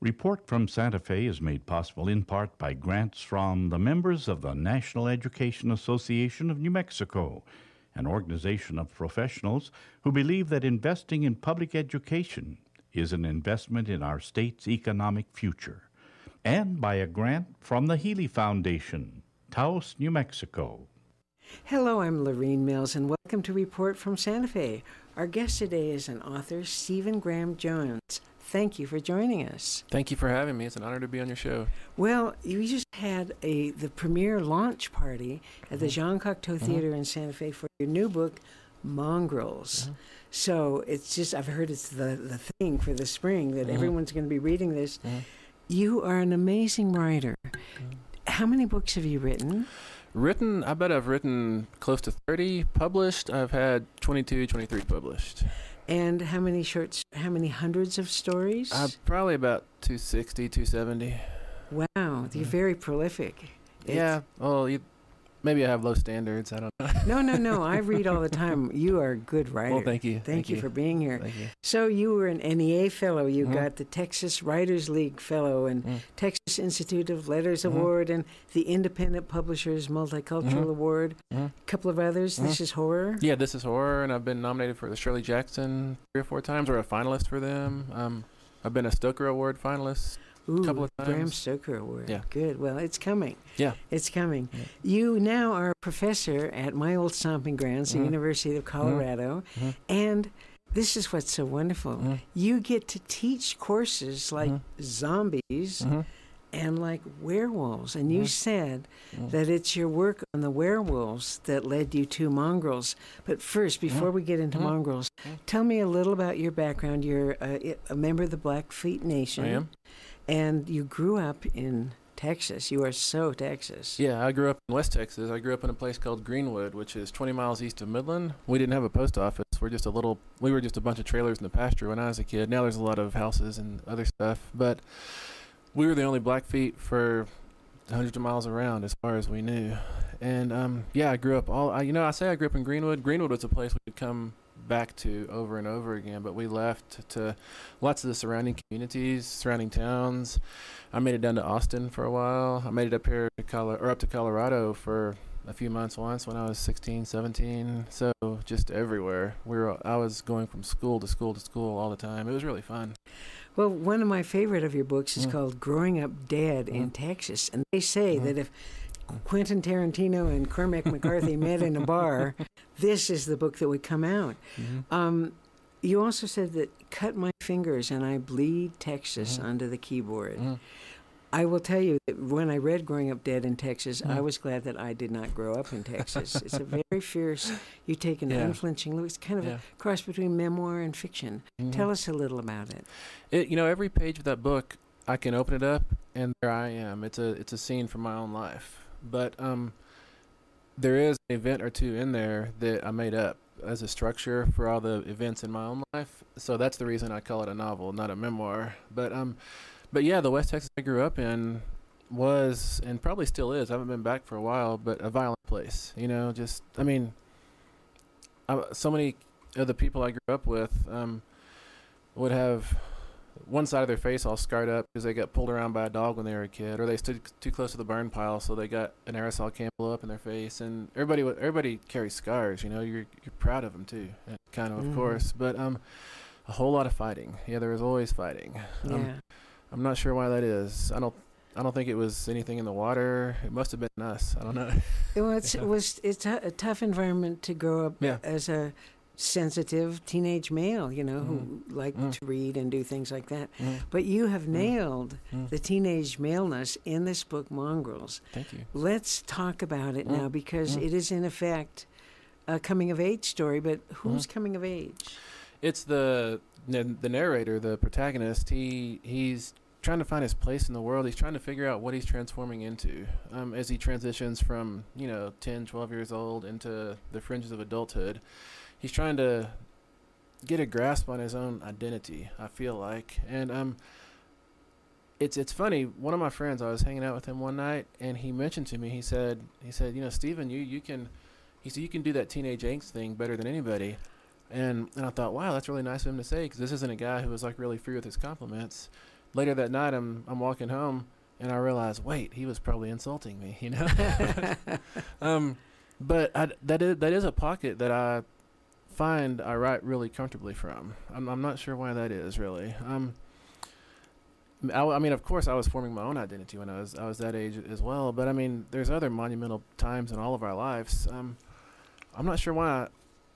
Report from Santa Fe is made possible in part by grants from the members of the National Education Association of New Mexico, an organization of professionals who believe that investing in public education is an investment in our state's economic future, and by a grant from the Healy Foundation, Taos, New Mexico. Hello, I'm Lorene Mills, and welcome to Report from Santa Fe. Our guest today is an author, Stephen Graham Jones. Thank you for joining us. Thank you for having me. It's an honor to be on your show. Well, you just had the premiere launch party at the Jean Cocteau Theater in Santa Fe for your new book, Mongrels. So it's just, I've heard it's the thing for the spring, that everyone's going to be reading this. You are an amazing writer. How many books have you written? I bet I've written close to 30 published. I've had 22, 23 published. And how many hundreds of stories? Probably about 260, 270. Wow, you're very prolific. Yeah, well, maybe I have low standards. I don't know. No. I read all the time. You are a good writer. Well, thank you. Thank you for being here. Thank you. So you were an NEA fellow. You got the Texas Writers League fellow and Texas Institute of Letters Award and the Independent Publishers Multicultural Award. A couple of others. This is horror. Yeah, this is horror, and I've been nominated for the Shirley Jackson 3 or 4 times, or a finalist for them. I've been a Stoker Award finalist. Ooh, couple of times. Bram Stoker Award. Yeah. Good. Well, it's coming. Yeah. It's coming. Yeah. You now are a professor at my old stomping grounds, the University of Colorado, and this is what's so wonderful. You get to teach courses like zombies and like werewolves. And you said that it's your work on the werewolves that led you to Mongrels. But first, before we get into Mongrels, tell me a little about your background. You're a member of the Blackfeet Nation. I am. And you grew up in Texas. You are so Texas. Yeah, I grew up in West Texas. I grew up in a place called Greenwood, which is 20 miles east of Midland. We didn't have a post office. We were just a bunch of trailers in the pasture when I was a kid. Now there's a lot of houses and other stuff. But we were the only Blackfeet for hundreds of miles around as far as we knew. And I grew up I say I grew up in Greenwood. Greenwood was a place we could come back to over and over again, but we left to lots of the surrounding communities, surrounding towns. I made it down to Austin for a while. I made it up here up to Colorado for a few months once when I was 16, 17. So just everywhere. I was going from school to school to school all the time. It was really fun. Well, one of my favorite of your books is called Growing Up Dead in Texas, and they say that if Quentin Tarantino and Cormac McCarthy met in a bar, this is the book that would come out. You also said that cut my fingers and I bleed Texas onto the keyboard. I will tell you that when I read Growing Up Dead in Texas, I was glad that I did not grow up in Texas. It's a very fierce, you take an unflinching look. It's kind of a cross between memoir and fiction. Tell us a little about it. Every page of that book, I can open it up and there I am. It's a scene from my own life. But there is an event or two in there that I made up as a structure for all the events in my own life. So that's the reason I call it a novel, not a memoir. But yeah, the West Texas I grew up in was, and probably still is, I haven't been back for a while, but a violent place. So many of the people I grew up with would have one side of their face all scarred up because they got pulled around by a dog when they were a kid, or they stood too close to the burn pile, so they got an aerosol can blow up in their face. And everybody carries scars. You're proud of them too, of course. But a whole lot of fighting. Yeah, there was always fighting. I'm not sure why that is. I don't think it was anything in the water. It must have been us. I don't know. Well, it's a tough environment to grow up as a sensitive teenage male, who like to read and do things like that. But you have nailed the teenage maleness in this book, Mongrels. Thank you. Let's talk about it now, because it is in effect a coming-of-age story, but who's coming of age? It's the narrator, the protagonist. He's trying to find his place in the world. He's trying to figure out what he's transforming into as he transitions from 10, 12 years old into the fringes of adulthood. He's trying to get a grasp on his own identity, I feel like. And it's funny, one of my friends, I was hanging out with him one night, and he mentioned to me, he said, Stephen, you can do that teenage angst thing better than anybody. And I thought, wow, that's really nice of him to say, because this isn't a guy who was like really free with his compliments. later that night, I'm walking home, and I realize, wait, he was probably insulting me, you know. But that is a pocket that I find I write really comfortably from. I'm not sure why that is, really. I mean, of course, I was forming my own identity when I was that age as well. But I mean, there's other monumental times in all of our lives. I'm not sure why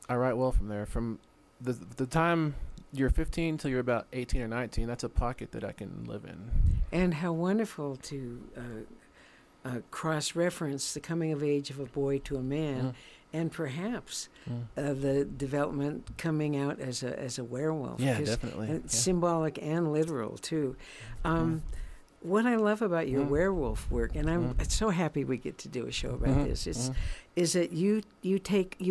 I write well from there. From the time you're 15 till you're about 18 or 19, that's a pocket that I can live in. And how wonderful to cross-reference the coming of age of a boy to a man, and perhaps the development coming out as a werewolf. Yeah, definitely. Symbolic and literal too. What I love about your werewolf work, and I'm so happy we get to do a show about this, is that you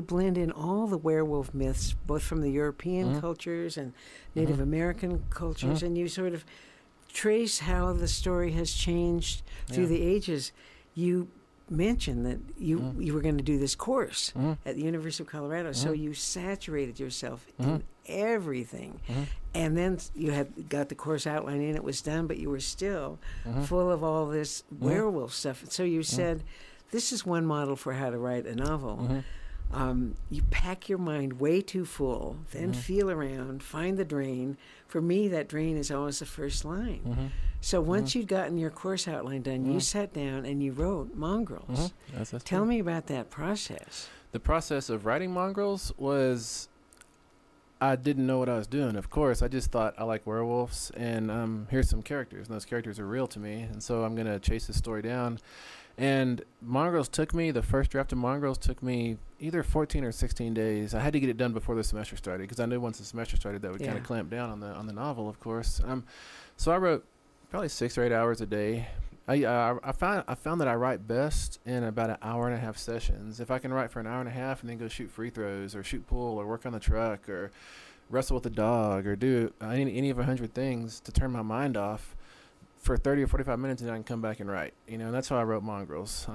blend in all the werewolf myths, both from the European cultures and Native American cultures, and you sort of trace how the story has changed through the ages. You mentioned that you were going to do this course at the University of Colorado, so you saturated yourself in everything, and then you had got the course outline in, it was done, but you were still full of all this werewolf stuff. And so you said, this is one model for how to write a novel. You pack your mind way too full, then feel around, find the drain. For me, that drain is always the first line. So once you'd gotten your course outline done, you sat down and you wrote Mongrels. Tell me about that process. The process of writing Mongrels was, I didn't know what I was doing. Of course, I just thought I like werewolves, and here's some characters, and those characters are real to me, and so I'm going to chase this story down. And Mongrels took me, the first draft of Mongrels took me either 14 or 16 days. I had to get it done before the semester started, because I knew once the semester started that would kind of clamp down on the novel, of course. So I wrote probably 6 or 8 hours a day. I found that I write best in about an hour and a half sessions. If I can write for an hour and a half and then go shoot free throws or shoot pool or work on the truck or wrestle with the dog or do any of 100 things to turn my mind off for 30 or 45 minutes, and then I can come back and write. You know, and that's how I wrote Mongrels.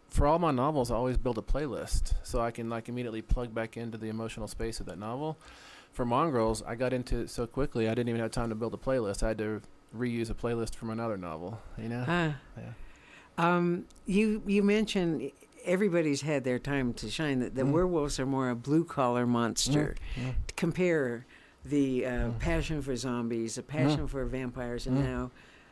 For all my novels, I always build a playlist so I can immediately plug back into the emotional space of that novel. For Mongrels, I got into it so quickly I didn't even have time to build a playlist. I had to reuse a playlist from another novel, you know? You mentioned everybody's had their time to shine, that the werewolves are more a blue-collar monster. To compare the passion for zombies, the passion for vampires, and now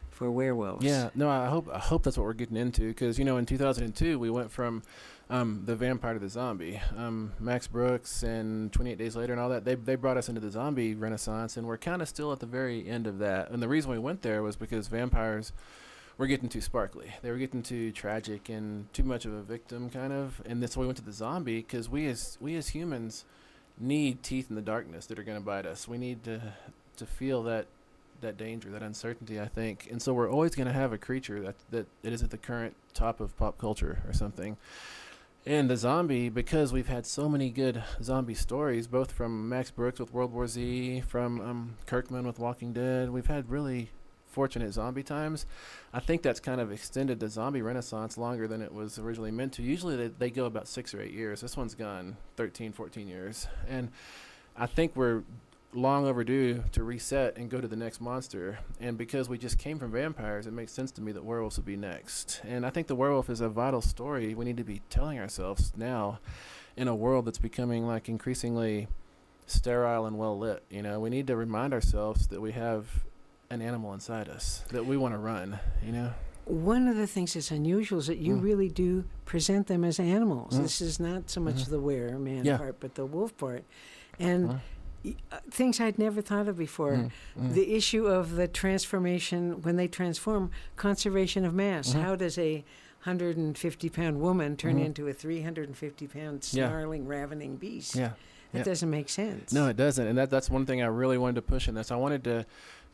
for werewolves. Yeah, no, I hope that's what we're getting into, because, you know, in 2002, we went from the vampire to the zombie. Max Brooks and 28 Days Later and all that, they brought us into the zombie renaissance, and we're kind of still at the very end of that. And the reason we went there was because vampires were getting too sparkly. They were getting too tragic and too much of a victim, kind of. And that's why we went to the zombie, because we as humans need teeth in the darkness that are going to bite us. We need to feel that danger, that uncertainty, I think. And so we're always going to have a creature that is at the current top of pop culture or something. And the zombie, because we've had so many good zombie stories, both from Max Brooks with World War Z, from Kirkman with Walking Dead, we've had really fortunate zombie times. I think that's kind of extended the zombie renaissance longer than it was originally meant to. Usually they go about 6 or 8 years. This one's gone 13, 14 years. And I think we're long overdue to reset and go to the next monster. And because we just came from vampires, it makes sense to me that werewolves would be next. And I think the werewolf is a vital story we need to be telling ourselves now in a world that's becoming increasingly sterile and well lit. You know, we need to remind ourselves that we have an animal inside us that we want to run, you know. One of the things that's unusual is that you really do present them as animals. This is not so much the man part, but the wolf part. And things I'd never thought of before. The issue of the transformation, when they transform, conservation of mass. How does a 150-pound woman turn into a 350-pound snarling, ravening beast? It doesn't make sense. No, it doesn't. And that's one thing I really wanted to push in this. I wanted to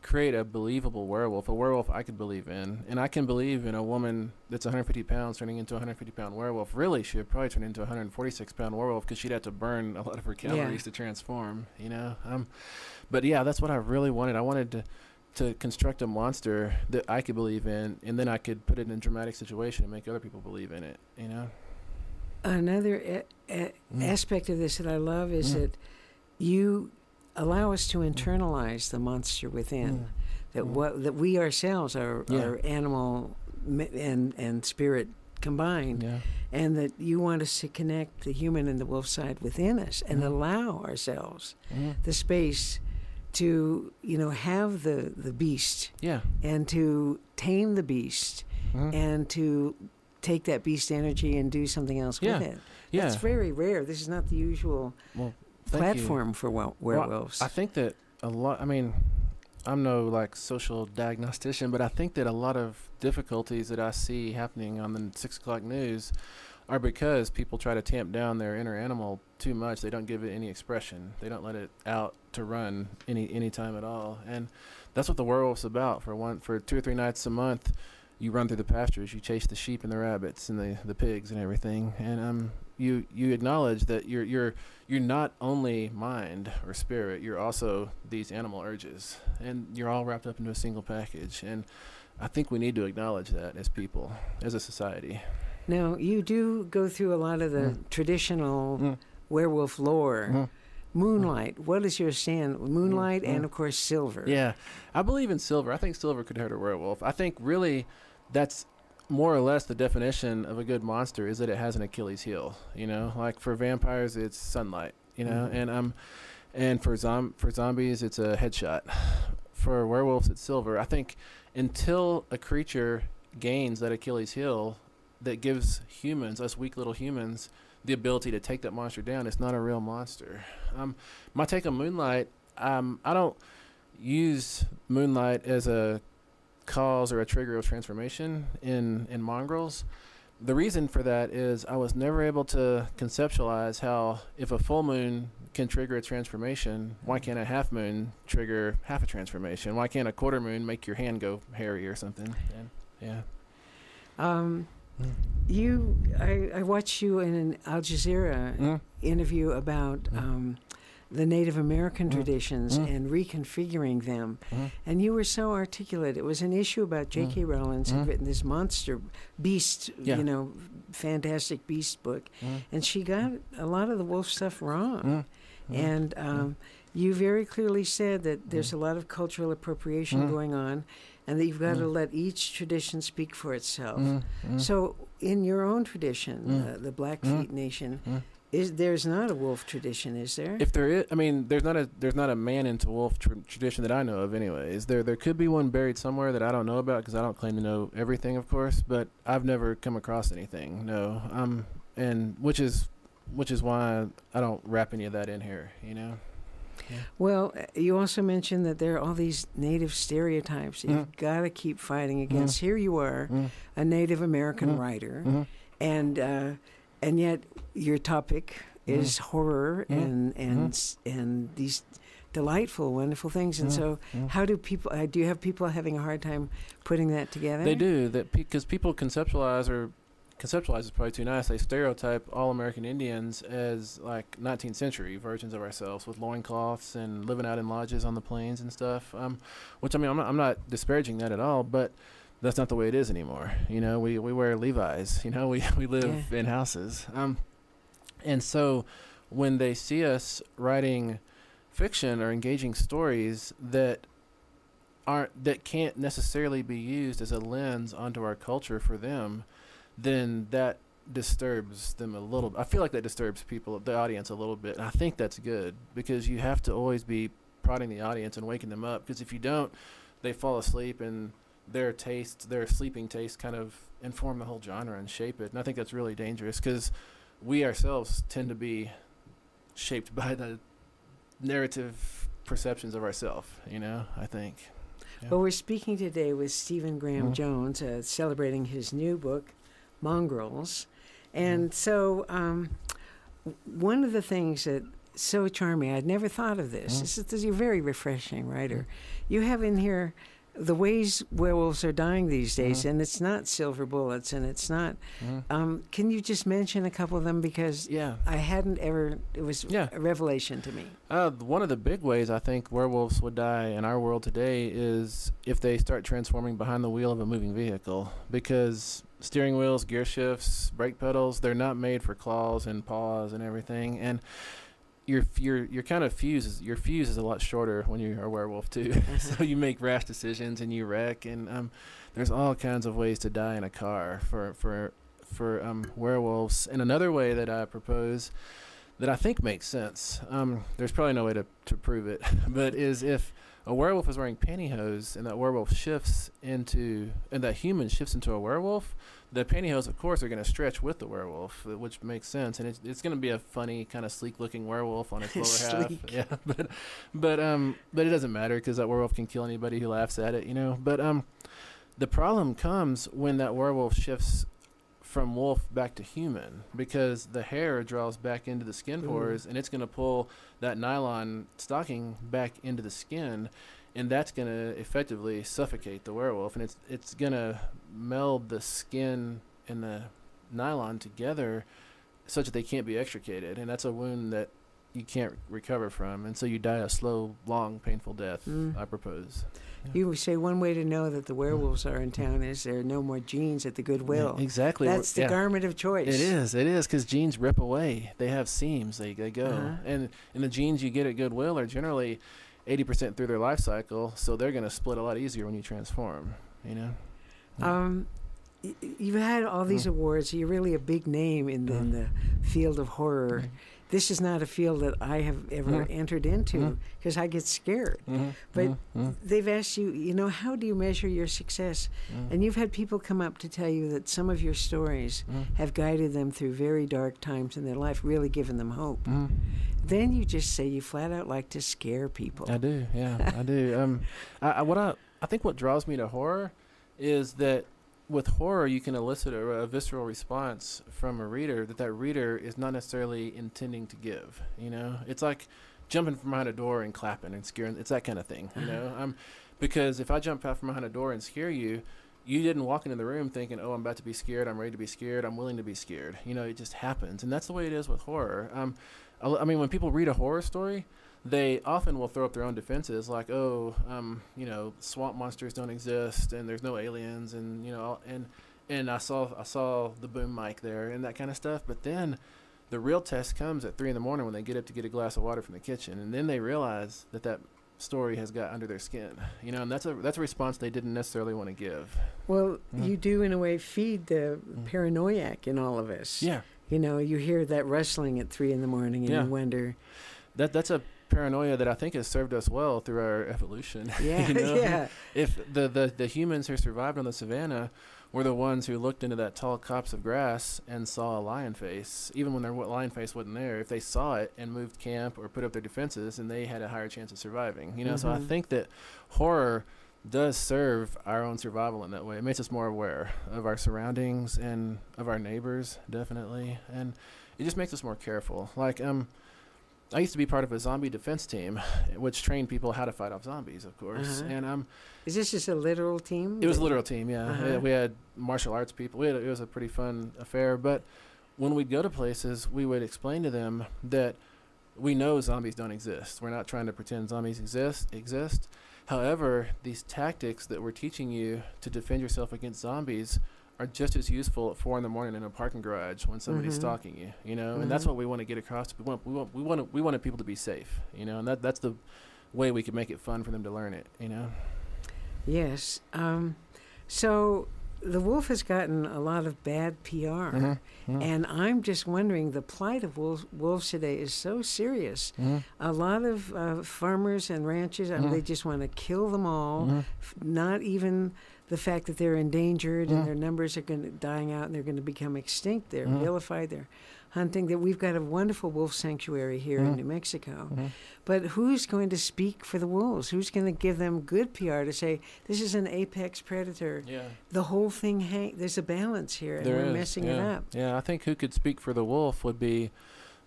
create a believable werewolf, a werewolf I could believe in. And I can believe in a woman that's 150 pounds turning into a 150-pound werewolf. Really, she would probably turn into a 146-pound werewolf, because she'd have to burn a lot of her calories to transform, you know. But yeah, that's what I really wanted. I wanted to construct a monster that I could believe in, and then I could put it in a dramatic situation and make other people believe in it, you know. Another aspect of this that I love is that you allow us to internalize the monster within. that that we ourselves are animal and spirit combined, and that you want us to connect the human and the wolf side within us and allow ourselves the space to, have the beast, and to tame the beast, and to take that beast energy and do something else with it. It's very rare. This is not the usual platform for werewolves. Well, I think that a lot, I'm no social diagnostician, but I think that a lot of difficulties that I see happening on the 6 o'clock news are because people try to tamp down their inner animal too much. They don't give it any expression. They don't let it out to run any time at all. And that's what the werewolf's about. For 2 or 3 nights a month, you run through the pastures, you chase the sheep and the rabbits and the pigs and everything. And you acknowledge that you're not only mind or spirit, you're also these animal urges, and you're all wrapped up into a single package. And I think we need to acknowledge that as people, as a society. Now, you do go through a lot of the traditional werewolf lore. Moonlight, what is your stand? Moonlight and, of course, silver. Yeah, I believe in silver. I think silver could hurt a werewolf. I think really that's more or less the definition of a good monster, is that it has an Achilles heel. Like for vampires, it's sunlight. And for zombies, it's a headshot. For werewolves, it's silver. I think until a creature gains that Achilles heel that gives humans, us weak little humans, the ability to take that monster down, it's not a real monster. My take on Moonlight, I don't use Moonlight as a cause or a trigger of transformation in Mongrels. The reason for that is I was never able to conceptualize how, if a full moon can trigger a transformation, why can't a half moon trigger half a transformation? Why can't a quarter moon make your hand go hairy or something? I watched you in an Al Jazeera interview about the Native American traditions and reconfiguring them, and you were so articulate. It was an issue about J.K. Rowling had written this monster beast, fantastic beast book, and she got a lot of the wolf stuff wrong. And you very clearly said that there's a lot of cultural appropriation going on, and that you've got to let each tradition speak for itself. So in your own tradition, the Blackfeet Nation, there's not a wolf tradition, is there? If there is, there's not a man into wolf tradition that I know of anyways. There could be one buried somewhere that I don't know about, because I don't claim to know everything, of course, but I've never come across anything, no. And which is why I don't wrap any of that in here, Yeah. Well, you also mentioned that there are all these native stereotypes that you've got to keep fighting against. Here you are, a Native American writer, and yet your topic is horror and these delightful, wonderful things. And so, how do people? Do you have people having a hard time putting that together? They do, because people conceptualize is probably too nice. They stereotype all American Indians as 19th century versions of ourselves, with loincloths and living out in lodges on the plains and stuff. Which I'm not disparaging that at all, but that's not the way it is anymore. We wear Levi's. We live in houses. And so when they see us writing fiction or engaging stories that can't necessarily be used as a lens onto our culture for them, then that disturbs them a little. I feel like that disturbs the audience a little bit. And I think that's good, because you have to always be prodding the audience and waking them up, because if you don't, they fall asleep, and their sleeping tastes kind of inform the whole genre and shape it. And I think that's really dangerous, because we ourselves tend to be shaped by the narrative perceptions of ourselves, I think. Yeah. Well, we're speaking today with Stephen Graham Jones, celebrating his new book, Mongrels. And so one of the things that's so charming, I'd never thought of this. You're a very refreshing writer. You have in here the ways werewolves are dying these days, and it's not silver bullets, and it's not. Can you just mention a couple of them? Because I hadn't ever, it was a revelation to me. One of the big ways I think werewolves would die in our world today is if they start transforming behind the wheel of a moving vehicle, because steering wheels, gear shifts, brake pedals, they're not made for claws and paws and everything. And your kind of your fuse is a lot shorter when you're a werewolf too. So you make rash decisions and you wreck, and there's all kinds of ways to die in a car for werewolves. And another way that I propose that I think makes sense, there's probably no way to prove it, but is if a werewolf is wearing pantyhose and that human shifts into a werewolf, the pantyhose, of course, are going to stretch with the werewolf, which makes sense, and it's going to be a funny kind of sleek-looking werewolf on its lower half. Yeah, but it doesn't matter because that werewolf can kill anybody who laughs at it, you know. But the problem comes when that werewolf shifts from wolf back to human, because the hair draws back into the skin pores, and it's going to pull that nylon stocking back into the skin, and that's going to effectively suffocate the werewolf, and it's going to meld the skin and the nylon together such that they can't be extricated, and that's a wound that you can't recover from, and so you die a slow, long, painful death, I propose. Yeah. You say one way to know that the werewolves are in town is there are no more jeans at the Goodwill. Yeah, exactly. That's the garment of choice. It is, because jeans rip away. They have seams. They go. And the jeans you get at Goodwill are generally 80% through their life cycle, so they're going to split a lot easier when you transform, you know? Yeah. You've had all these awards. You're really a big name in the field of horror. This is not a field that I have ever entered into because I get scared. But they've asked you, you know, how do you measure your success? And you've had people come up to tell you that some of your stories have guided them through very dark times in their life, really given them hope. Then you just say you flat out like to scare people. I do, yeah, I do. I think what draws me to horror is that with horror, you can elicit a visceral response from a reader that reader is not necessarily intending to give. You know, it's like jumping from behind a door and clapping and scaring. It's that kind of thing. You know, because if I jump out from behind a door and scare you, you didn't walk into the room thinking, "Oh, I'm about to be scared. I'm ready to be scared. I'm willing to be scared." You know, it just happens, and that's the way it is with horror. I mean, when people read a horror story, they often will throw up their own defenses, like, "Oh, you know, swamp monsters don't exist, and there's no aliens, and you know, and I saw the boom mic there, and that kind of stuff." But then, the real test comes at 3 a.m. when they get up to get a glass of water from the kitchen, and then they realize that story has got under their skin, you know, and that's a response they didn't necessarily want to give. Well, you do in a way feed the paranoiac in all of us. Yeah, you know, you hear that rustling at 3 a.m. and you wonder. That's a paranoia that I think has served us well through our evolution. Yeah, you know? yeah. If the humans who survived on the savannah were the ones who looked into that tall copse of grass and saw a lion face, even when their lion face wasn't there, if they saw it and moved camp or put up their defenses, and they had a higher chance of surviving. You know, so I think that horror does serve our own survival in that way. It makes us more aware of our surroundings and of our neighbors, definitely, and it just makes us more careful. Like, I used to be part of a zombie defense team, which trained people how to fight off zombies, of course. And is this just a literal team? It was a literal team, yeah. We had martial arts people. It was a pretty fun affair. But when we'd go to places, we would explain to them that we know zombies don't exist. We're not trying to pretend zombies exist. However, these tactics that we're teaching you to defend yourself against zombies are just as useful at 4 a.m. in a parking garage when somebody's stalking you, you know, and that's what we want to get across. We wanted people to be safe, you know, and that's the way we could make it fun for them to learn it, you know. Yes. So the wolf has gotten a lot of bad PR, and I'm just wondering, the plight of wolves today is so serious. A lot of farmers and ranchers, they just want to kill them all, not even the fact that they're endangered and their numbers are dying out and they're going to become extinct. They're vilified. They're hunting. That we've got a wonderful wolf sanctuary here in New Mexico. But who's going to speak for the wolves? Who's going to give them good PR to say, this is an apex predator? Yeah. The whole thing, there's a balance here, and we're messing it up. Yeah, I think who could speak for the wolf would be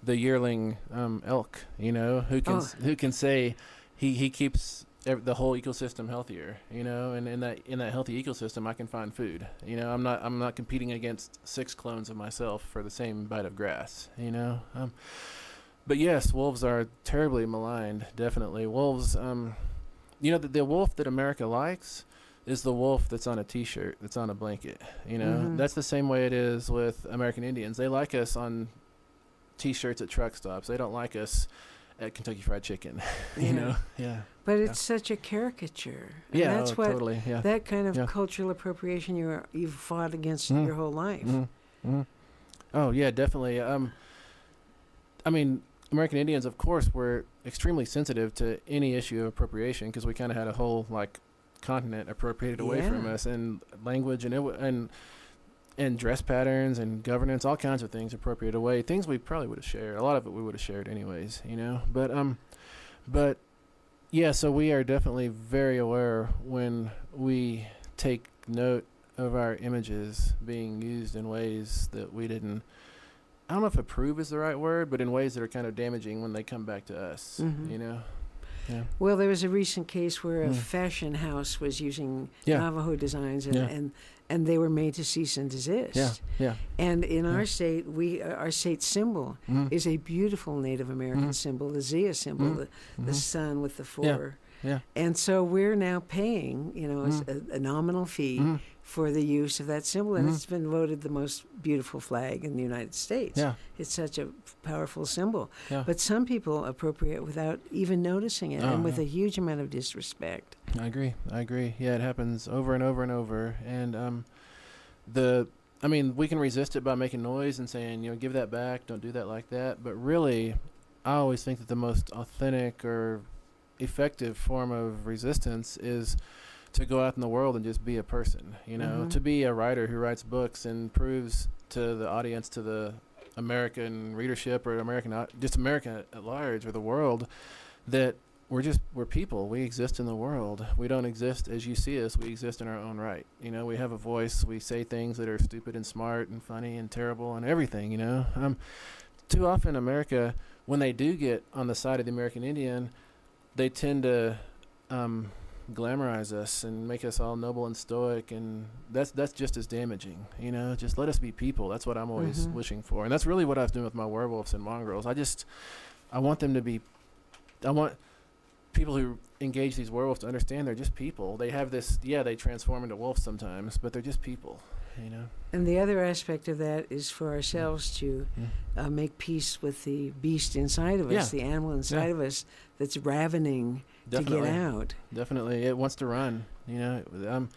the yearling elk, you know, who can say he keeps the whole ecosystem healthier, you know, and in that healthy ecosystem I can find food. You know, I'm not competing against 6 clones of myself for the same bite of grass, you know. But yes, wolves are terribly maligned, definitely. Wolves, you know, the wolf that America likes is the wolf that's on a t-shirt, that's on a blanket, you know. That's the same way it is with American Indians. They like us on T-shirts at truck stops. They don't like us at Kentucky Fried Chicken. You know? Yeah. But it's such a caricature. And Yeah, that's what totally. Yeah. that kind of cultural appropriation you've fought against your whole life. Oh yeah, definitely. I mean, American Indians, of course, were extremely sensitive to any issue of appropriation because we kind of had a whole like continent appropriated away from us, and language and dress patterns and governance, all kinds of things appropriated away. Things we probably would have shared. A lot of it we would have shared anyways, you know. But yeah, so we are definitely very aware when we take note of our images being used in ways that we didn't, I don't know if approve is the right word, but in ways that are kind of damaging when they come back to us, you know? Yeah. Well, there was a recent case where a fashion house was using Navajo designs, and they were made to cease and desist. And in our state, our state symbol is a beautiful Native American symbol, the Zia symbol, the sun with the four. And so we're now paying, you know, a nominal fee for the use of that symbol, and it's been voted the most beautiful flag in the United States. It's such a powerful symbol. But some people appropriate without even noticing it, and with a huge amount of disrespect. I agree. Yeah, it happens over and over and over. And I mean, we can resist it by making noise and saying, you know, give that back, don't do that like that. But really, I always think that the most authentic or effective form of resistance is to go out in the world and just be a person, you know, to be a writer who writes books and proves to the audience, to the American readership or just America at large or the world, that we're people. We exist in the world. We don't exist as you see us. We exist in our own right. You know, we have a voice. We say things that are stupid and smart and funny and terrible and everything, you know. Too often America, when they do get on the side of the American Indian, they tend to glamorize us and make us all noble and stoic, and that's just as damaging, you know. Just let us be people. That's what I'm always wishing for, and that's really what I was doing with my werewolves and mongrels. I want them to be, I want people who engage these werewolves to understand they're just people. They have this, they transform into wolves sometimes, but they're just people, you know. And the other aspect of that is for ourselves to make peace with the beast inside of us, the animal inside of us that's ravening to get out. Definitely. It wants to run, you know.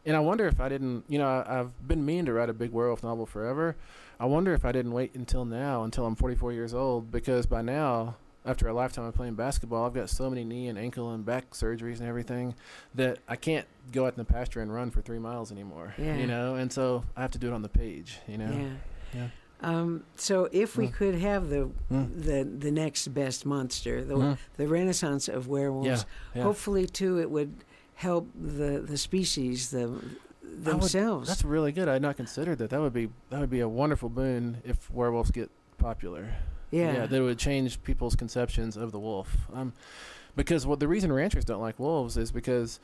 And I wonder if I didn't, you know, I've been meaning to write a big werewolf novel forever. I wonder if I didn't wait until I'm 44 years old, because by now, after a lifetime of playing basketball, I've got so many knee and ankle and back surgeries and everything that I can't go out in the pasture and run for 3 miles anymore, you know, and so I have to do it on the page, you know. So if we could have the next best monster, the renaissance of werewolves, hopefully too it would help the species themselves. That's really good. I had not considered that. That would be a wonderful boon if werewolves get popular. That would change people's conceptions of the wolf. Because the reason ranchers don't like wolves is because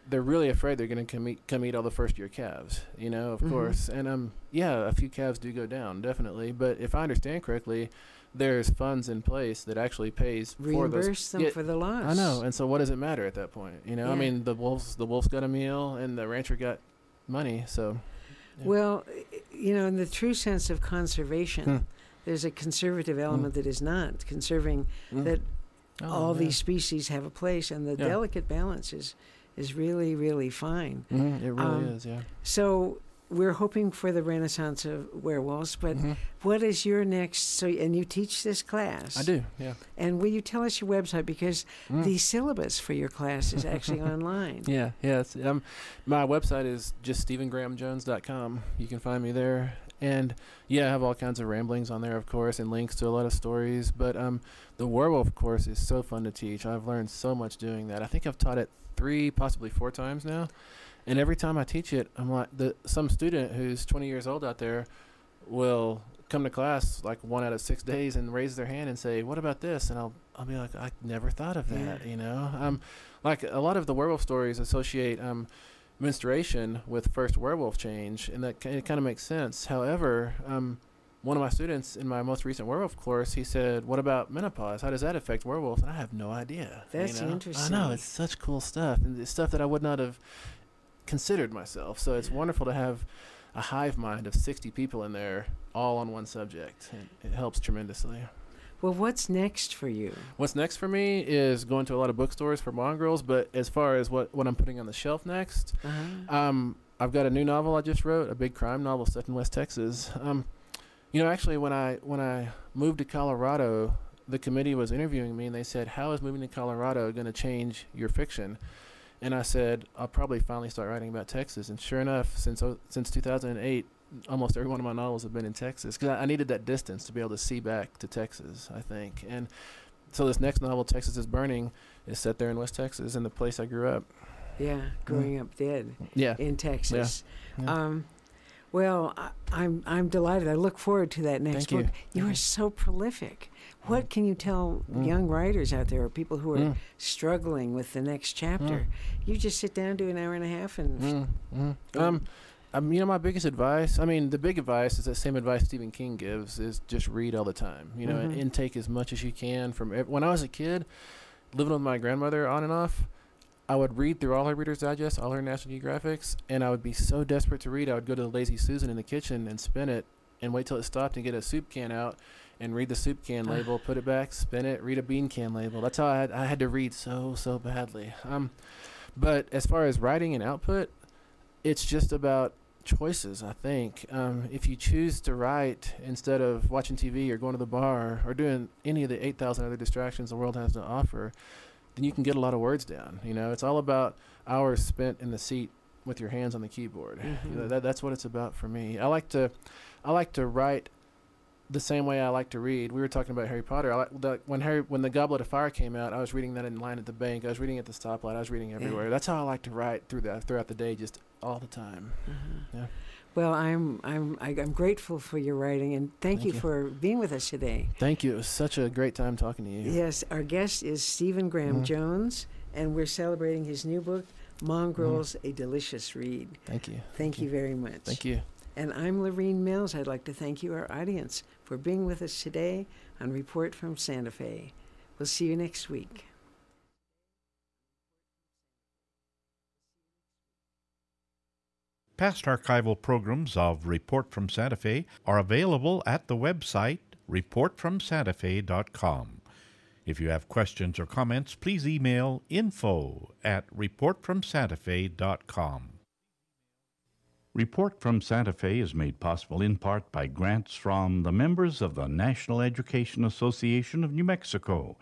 they're really afraid they're going to come eat all the first year calves, you know, of course. And a few calves do go down, definitely. But if I understand correctly, there's funds in place that actually pays reimburse them for the loss. I know. And so what does it matter at that point? You know, I mean, the wolf's got a meal and the rancher got money. So, well, you know, in the true sense of conservation, there's a conservative element that is not conserving that all these species have a place, and the delicate balance is really, really fine. It really is, So we're hoping for the renaissance of werewolves, but what is your next? And you teach this class. I do, yeah. And will you tell us your website, because the syllabus for your class is actually online. My website is just stephengrahamjones.com. You can find me there. And I have all kinds of ramblings on there, of course, and links to a lot of stories. But the werewolf course is so fun to teach. I've learned so much doing that. I think I've taught it 3, possibly 4 times now. And every time I teach it, I'm like, some student who's 20 years old out there will come to class like 1 out of 6 days and raise their hand and say, "What about this?" And I'll be like, "I never thought of that," you know. Like a lot of the werewolf stories associate menstruation with first werewolf change, and it kind of makes sense. However, one of my students in my most recent werewolf course, he said, "What about menopause? How does that affect werewolves?" And I have no idea. That's interesting. I know, it's such cool stuff, and it's stuff that I would not have considered myself. So it's wonderful to have a hive mind of 60 people in there, all on one subject. And it helps tremendously. Well, what's next for you? What's next for me is going to a lot of bookstores for Mongrels, but as far as what I'm putting on the shelf next, I've got a new novel I just wrote, a big crime novel set in West Texas. Actually, when I moved to Colorado, the committee was interviewing me, and they said, "How is moving to Colorado going to change your fiction?" And I said, "I'll probably finally start writing about Texas." And sure enough, since 2008, almost every one of my novels have been in Texas, because I needed that distance to be able to see back to Texas, I think. And so this next novel, Texas is Burning, is set there in West Texas, in the place I grew up. Yeah, growing up dead. Yeah. In Texas. Yeah. Well, I'm delighted. I look forward to that next Thank book. you. You are so prolific. What can you tell young writers out there, or people who are struggling with the next chapter? You just sit down, do an hour and a half, and my biggest advice, the big advice is the same advice Stephen King gives, is just read all the time. And intake as much as you can from when I was a kid, living with my grandmother on and off, I would read through all her Reader's Digest, all her National Geographics, and I would be so desperate to read, I would go to the Lazy Susan in the kitchen and spin it and wait till it stopped and get a soup can out and read the soup can label, put it back, spin it, read a bean can label. That's how I had to read so badly. But as far as writing and output, it's just about choices, I think. If you choose to write instead of watching TV or going to the bar or doing any of the 8,000 other distractions the world has to offer, then you can get a lot of words down. It's all about hours spent in the seat with your hands on the keyboard. That's what it's about for me. I like to write the same way I like to read. We were talking about Harry Potter. When the Goblet of Fire came out, I was reading that in line at the bank. I was reading at the stoplight. I was reading everywhere. That's how I like to write throughout the day, just all the time. Yeah. Well, I'm grateful for your writing, and thank you for being with us today. Thank you. It was such a great time talking to you. Yes, our guest is Stephen Graham Jones, and we're celebrating his new book, Mongrels, A Delicious Read. Thank you. Thank you very much. Thank you. And I'm Lorene Mills. I'd like to thank you, our audience, for being with us today on Report from Santa Fe. We'll see you next week. Past archival programs of Report from Santa Fe are available at the website reportfromsantafe.com. If you have questions or comments, please email info@reportfromsantafe.com. Report from Santa Fe is made possible in part by grants from the members of the National Education Association of New Mexico,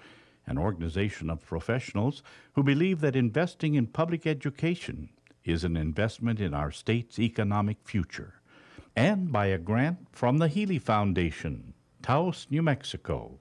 an organization of professionals who believe that investing in public education is an investment in our state's economic future, and by a grant from the Healy Foundation, Taos, New Mexico.